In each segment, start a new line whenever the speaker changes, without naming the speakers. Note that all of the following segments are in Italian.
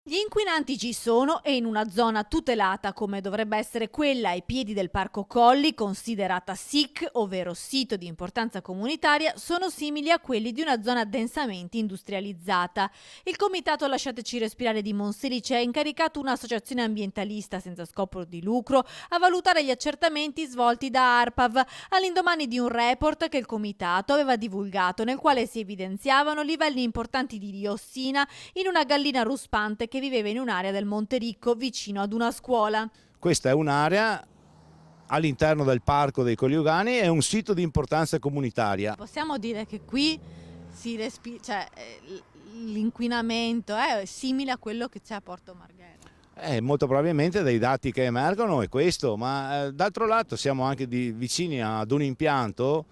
Gli inquinanti ci sono e in una zona tutelata come dovrebbe essere quella ai piedi del Parco Colli, considerata SIC, ovvero sito di importanza comunitaria, sono simili a quelli di una zona densamente industrializzata. Il comitato Lasciateci Respirare di Monselice ha incaricato un'associazione ambientalista senza scopo di lucro a valutare gli accertamenti svolti da ARPAV, all'indomani di un report che il comitato aveva divulgato, nel quale si evidenziavano livelli importanti di diossina in una gallina ruspante che viveva in un'area del Montericco vicino ad una scuola.
Questa è un'area all'interno del Parco dei Coliugani, è un sito di importanza comunitaria.
Possiamo dire che qui l'inquinamento è simile a quello che c'è a Porto Marghera.
Molto probabilmente dai dati che emergono è questo, ma d'altro lato siamo anche vicini ad un impianto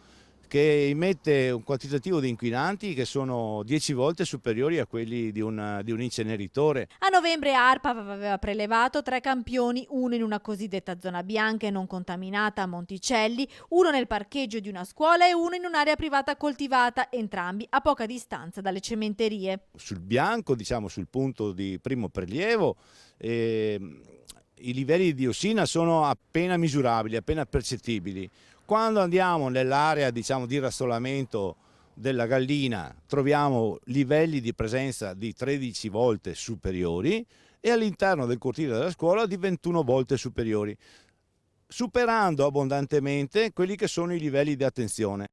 che emette un quantitativo di inquinanti che sono 10 volte superiori a quelli di un inceneritore.
A novembre ARPAV aveva prelevato 3 campioni, uno in una cosiddetta zona bianca e non contaminata a Monticelli, uno nel parcheggio di una scuola e uno in un'area privata coltivata, entrambi a poca distanza dalle cementerie.
Sul bianco, diciamo sul punto di primo prelievo, i livelli di diossina sono appena misurabili, appena percettibili. Quando andiamo nell'area, diciamo, di rastolamento della gallina troviamo livelli di presenza di 13 volte superiori e all'interno del cortile della scuola di 21 volte superiori, superando abbondantemente quelli che sono i livelli di attenzione.